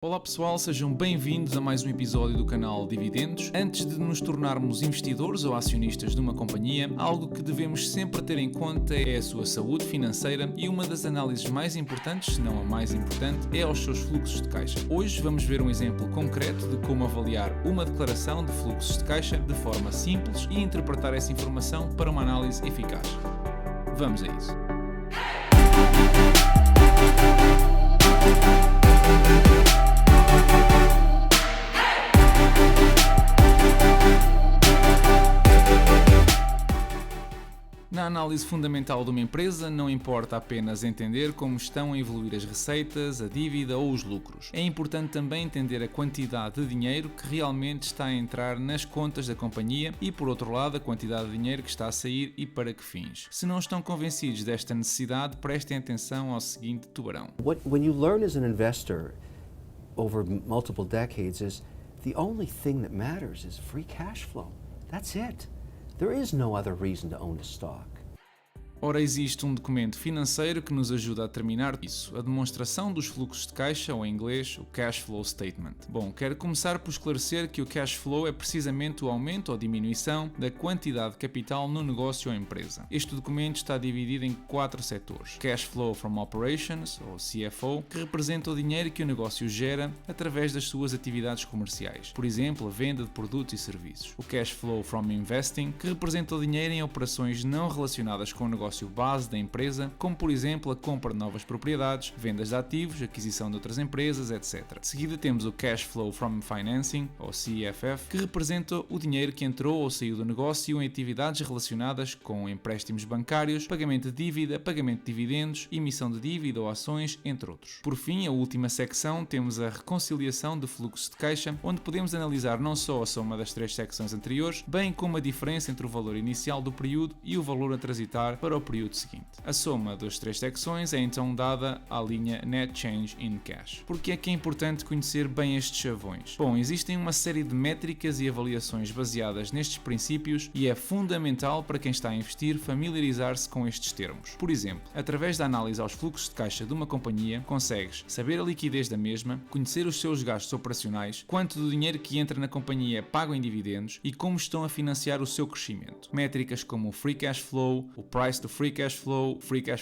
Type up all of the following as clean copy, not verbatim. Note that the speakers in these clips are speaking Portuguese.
Olá pessoal, sejam bem-vindos a mais um episódio do canal Dividendos. Antes de nos tornarmos investidores ou acionistas de uma companhia, algo que devemos sempre ter em conta é a sua saúde financeira e uma das análises mais importantes, se não a mais importante, é aos seus fluxos de caixa. Hoje vamos ver um exemplo concreto de como avaliar uma declaração de fluxos de caixa de forma simples e interpretar essa informação para uma análise eficaz. Vamos a isso. Na análise fundamental de uma empresa, não importa apenas entender como estão a evoluir as receitas, a dívida ou os lucros. É importante também entender a quantidade de dinheiro que realmente está a entrar nas contas da companhia e, por outro lado, a quantidade de dinheiro que está a sair e para que fins. Se não estão convencidos desta necessidade, prestem atenção ao seguinte tubarão. When you learn as an investor over multiple decades is the only thing that matters is free cash flow. That's it. There is no other reason to own a stock. Ora, existe um documento financeiro que nos ajuda a determinar isso, a demonstração dos fluxos de caixa, ou em inglês, o Cash Flow Statement. Bom, quero começar por esclarecer que o Cash Flow é precisamente o aumento ou diminuição da quantidade de capital no negócio ou empresa. Este documento está dividido em 4 setores. Cash Flow from Operations, ou CFO, que representa o dinheiro que o negócio gera através das suas atividades comerciais, por exemplo, a venda de produtos e serviços. O Cash Flow from Investing, que representa o dinheiro em operações não relacionadas com o negócio base da empresa, como por exemplo a compra de novas propriedades, vendas de ativos, aquisição de outras empresas, etc. De seguida temos o Cash Flow from Financing, ou CFF, que representa o dinheiro que entrou ou saiu do negócio em atividades relacionadas com empréstimos bancários, pagamento de dívida, pagamento de dividendos, emissão de dívida ou ações, entre outros. Por fim, a última secção, temos a reconciliação de fluxo de caixa, onde podemos analisar não só a soma das 3 secções anteriores, bem como a diferença entre o valor inicial do período e o valor a transitar para o período seguinte. A soma das 3 secções é então dada à linha Net Change in Cash. Por que é que é importante conhecer bem estes chavões? Bom, existem uma série de métricas e avaliações baseadas nestes princípios e é fundamental para quem está a investir familiarizar-se com estes termos. Por exemplo, através da análise aos fluxos de caixa de uma companhia, consegues saber a liquidez da mesma, conhecer os seus gastos operacionais, quanto do dinheiro que entra na companhia é pago em dividendos e como estão a financiar o seu crescimento. Métricas como o Free Cash Flow, o Price to Free Cash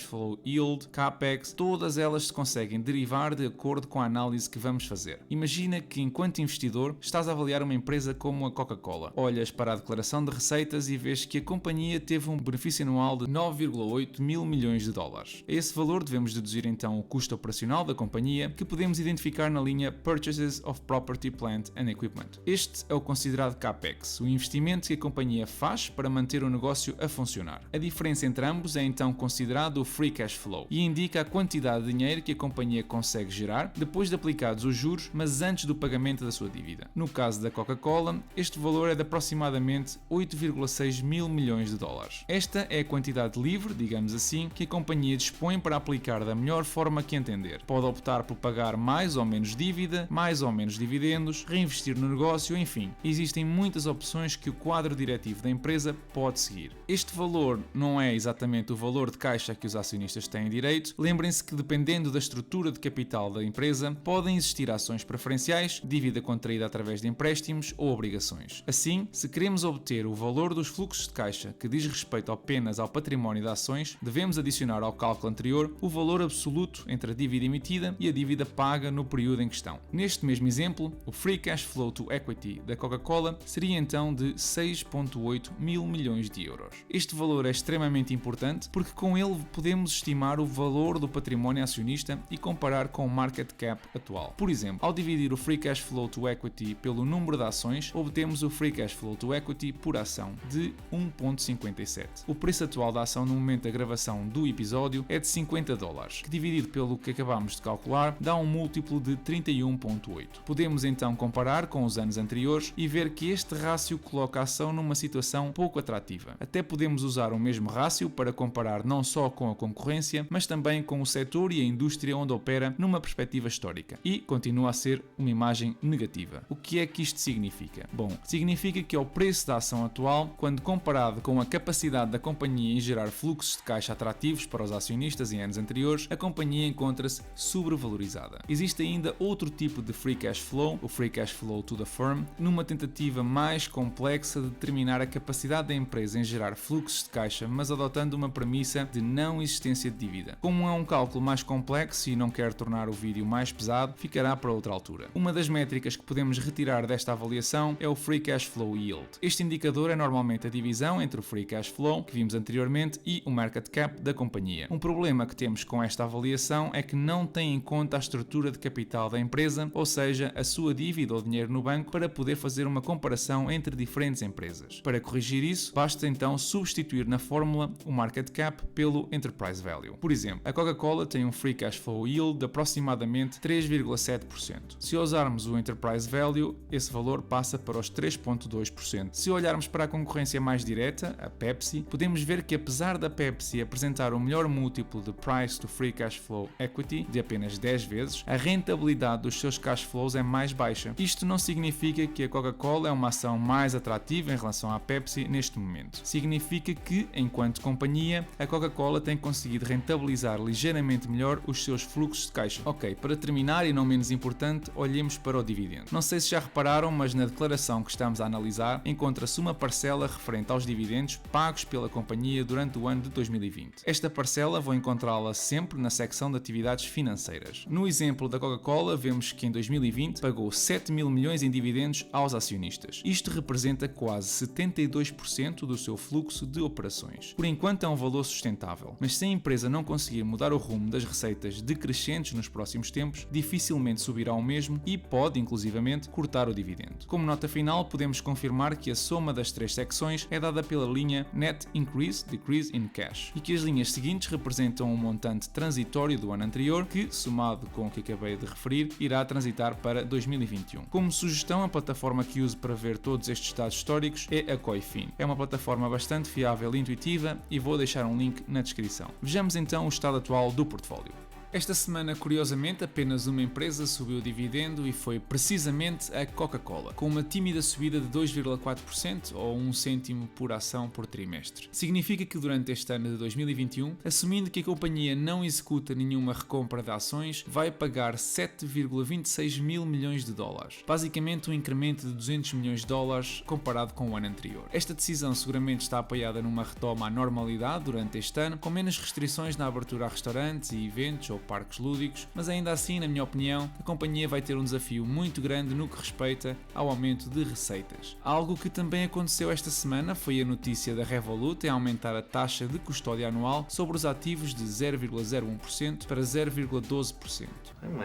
Flow Yield, Capex, todas elas se conseguem derivar de acordo com a análise que vamos fazer. Imagina que enquanto investidor estás a avaliar uma empresa como a Coca-Cola. Olhas para a declaração de receitas e vês que a companhia teve um benefício anual de 9,8 mil milhões de dólares. A esse valor devemos deduzir então o custo operacional da companhia, que podemos identificar na linha Purchases of Property, Plant and Equipment. Este é o considerado Capex, o investimento que a companhia faz para manter o negócio a funcionar. A diferença entre ambos é então considerado o Free Cash Flow e indica a quantidade de dinheiro que a companhia consegue gerar depois de aplicados os juros, mas antes do pagamento da sua dívida. No caso da Coca-Cola, este valor é de aproximadamente 8,6 mil milhões de dólares. Esta é a quantidade livre, digamos assim, que a companhia dispõe para aplicar da melhor forma que entender. Pode optar por pagar mais ou menos dívida, mais ou menos dividendos, reinvestir no negócio, enfim, existem muitas opções que o quadro diretivo da empresa pode seguir. Este valor não é exatamente o valor de caixa que os acionistas têm direito. Lembrem-se que, dependendo da estrutura de capital da empresa, podem existir ações preferenciais, dívida contraída através de empréstimos ou obrigações. Assim, se queremos obter o valor dos fluxos de caixa que diz respeito apenas ao património de ações, devemos adicionar ao cálculo anterior o valor absoluto entre a dívida emitida e a dívida paga no período em questão. Neste mesmo exemplo, o Free Cash Flow to Equity da Coca-Cola seria então de 6,8 mil milhões de euros. Este valor é extremamente importante porque com ele podemos estimar o valor do património acionista e comparar com o market cap atual. Por exemplo, ao dividir o Free Cash Flow to Equity pelo número de ações, obtemos o Free Cash Flow to Equity por ação de 1,57. O preço atual da ação no momento da gravação do episódio é de 50 dólares, que dividido pelo que acabamos de calcular dá um múltiplo de 31,8. Podemos então comparar com os anos anteriores e ver que este rácio coloca a ação numa situação pouco atrativa. Até podemos usar o mesmo rácio para comparar não só com a concorrência, mas também com o setor e a indústria onde opera numa perspectiva histórica. E continua a ser uma imagem negativa. O que é que isto significa? Bom, significa que ao preço da ação atual, quando comparado com a capacidade da companhia em gerar fluxos de caixa atrativos para os acionistas em anos anteriores, a companhia encontra-se sobrevalorizada. Existe ainda outro tipo de free cash flow, o free cash flow to the firm, numa tentativa mais complexa de determinar a capacidade da empresa em gerar fluxos de caixa, mas adotando uma premissa de não existência de dívida. Como é um cálculo mais complexo e não quero tornar o vídeo mais pesado, ficará para outra altura. Uma das métricas que podemos retirar desta avaliação é o free cash flow yield. Este indicador é normalmente a divisão entre o free cash flow, que vimos anteriormente, e o market cap da companhia. Um problema que temos com esta avaliação é que não tem em conta a estrutura de capital da empresa, ou seja, a sua dívida ou dinheiro no banco, para poder fazer uma comparação entre diferentes empresas. Para corrigir isso, basta então substituir na fórmula o market cap pelo enterprise value. Por exemplo, a Coca-Cola tem um free cash flow yield de aproximadamente 3,7%. Se usarmos o enterprise value, esse valor passa para os 3,2%. Se olharmos para a concorrência mais direta, a Pepsi, podemos ver que apesar da Pepsi apresentar o melhor múltiplo de price to free cash flow equity de apenas 10 vezes, a rentabilidade dos seus cash flows é mais baixa. Isto não significa que a Coca-Cola é uma ação mais atrativa em relação à Pepsi neste momento. Significa que, enquanto companhia, a Coca-Cola tem conseguido rentabilizar ligeiramente melhor os seus fluxos de caixa. Ok, para terminar e não menos importante, olhemos para o dividendo. Não sei se já repararam, mas na declaração que estamos a analisar encontra-se uma parcela referente aos dividendos pagos pela companhia durante o ano de 2020. Esta parcela vou encontrá-la sempre na secção de atividades financeiras. No exemplo da Coca-Cola, vemos que em 2020 pagou 7 mil milhões em dividendos aos acionistas. Isto representa quase 72% do seu fluxo de operações. Por enquanto é um valor sustentável, mas se a empresa não conseguir mudar o rumo das receitas decrescentes nos próximos tempos, dificilmente subirá ao mesmo e pode, inclusivamente, cortar o dividendo. Como nota final, podemos confirmar que a soma das três secções é dada pela linha Net Increase Decrease in Cash e que as linhas seguintes representam um montante transitório do ano anterior que, somado com o que acabei de referir, irá transitar para 2021. Como sugestão, a plataforma que uso para ver todos estes dados históricos é a Coifin. É uma plataforma bastante fiável e intuitiva e vou deixar um link na descrição. Vejamos então o estado atual do portfólio. Esta semana, curiosamente, apenas uma empresa subiu o dividendo e foi precisamente a Coca-Cola, com uma tímida subida de 2,4% ou 1 cêntimo por ação por trimestre. Significa que durante este ano de 2021, assumindo que a companhia não executa nenhuma recompra de ações, vai pagar 7,26 mil milhões de dólares, basicamente um incremento de 200 milhões de dólares comparado com o ano anterior. Esta decisão seguramente está apoiada numa retoma à normalidade durante este ano, com menos restrições na abertura a restaurantes e eventos ou parques lúdicos, mas ainda assim, na minha opinião, a companhia vai ter um desafio muito grande no que respeita ao aumento de receitas. Algo que também aconteceu esta semana foi a notícia da Revolut em aumentar a taxa de custódia anual sobre os ativos de 0,01% para 0,12%.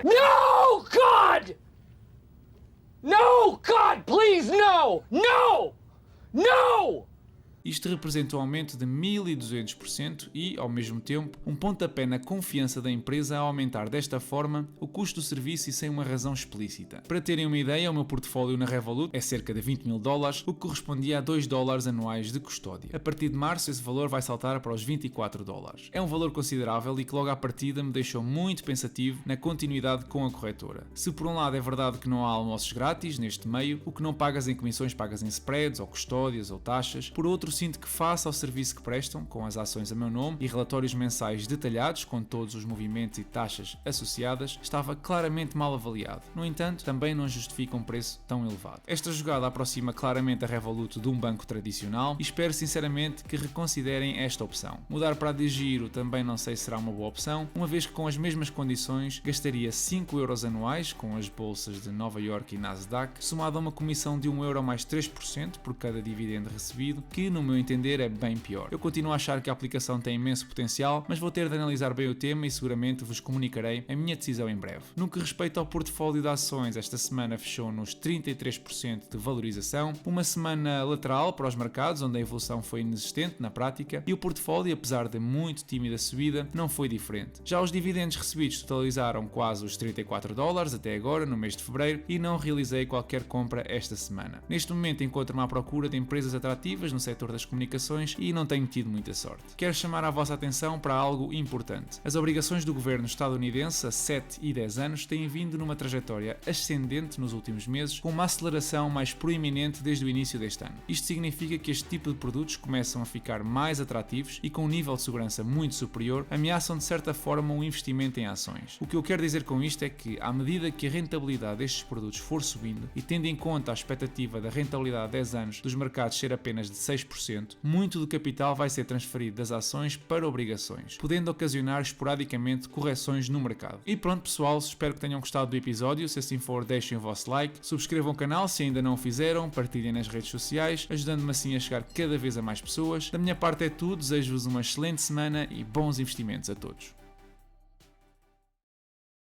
No, God! No, God, please, no! No! No! Isto representa um aumento de 1.200% e, ao mesmo tempo, um pontapé na confiança da empresa a aumentar desta forma o custo do serviço e sem uma razão explícita. Para terem uma ideia, o meu portfólio na Revolut é cerca de 20 mil dólares, o que correspondia a 2 dólares anuais de custódia. A partir de março, esse valor vai saltar para os 24 dólares. É um valor considerável e que logo à partida me deixou muito pensativo na continuidade com a corretora. Se por um lado é verdade que não há almoços grátis neste meio, o que não pagas em comissões pagas em spreads ou custódias ou taxas, por outro sinto que face ao serviço que prestam, com as ações a meu nome e relatórios mensais detalhados com todos os movimentos e taxas associadas, estava claramente mal avaliado. No entanto, também não justifica um preço tão elevado. Esta jogada aproxima claramente a Revolut de um banco tradicional e espero sinceramente que reconsiderem esta opção. Mudar para a DigiGiro também não sei se será uma boa opção, uma vez que com as mesmas condições gastaria 5 euros anuais com as bolsas de Nova York e Nasdaq, somado a uma comissão de 1 euro mais 3% por cada dividendo recebido, que no meu entender é bem pior. Eu continuo a achar que a aplicação tem imenso potencial, mas vou ter de analisar bem o tema e seguramente vos comunicarei a minha decisão em breve. No que respeita ao portfólio de ações, esta semana fechou nos 33% de valorização, uma semana lateral para os mercados, onde a evolução foi inexistente na prática, e o portfólio, apesar de muito tímida subida, não foi diferente. Já os dividendos recebidos totalizaram quase os 34 dólares até agora, no mês de fevereiro, e não realizei qualquer compra esta semana. Neste momento encontro-me à procura de empresas atrativas no setor das comunicações e não tenho tido muita sorte. Quero chamar a vossa atenção para algo importante. As obrigações do governo estadunidense a 7 e 10 anos têm vindo numa trajetória ascendente nos últimos meses, com uma aceleração mais proeminente desde o início deste ano. Isto significa que este tipo de produtos começam a ficar mais atrativos e com um nível de segurança muito superior, ameaçam de certa forma um investimento em ações. O que eu quero dizer com isto é que, à medida que a rentabilidade destes produtos for subindo e tendo em conta a expectativa da rentabilidade a 10 anos dos mercados ser apenas de 6%, muito do capital vai ser transferido das ações para obrigações, podendo ocasionar esporadicamente correções no mercado. E pronto pessoal, espero que tenham gostado do episódio, se assim for deixem o vosso like, subscrevam o canal se ainda não o fizeram, partilhem nas redes sociais, ajudando-me assim a chegar cada vez a mais pessoas. Da minha parte é tudo, desejo-vos uma excelente semana e bons investimentos a todos.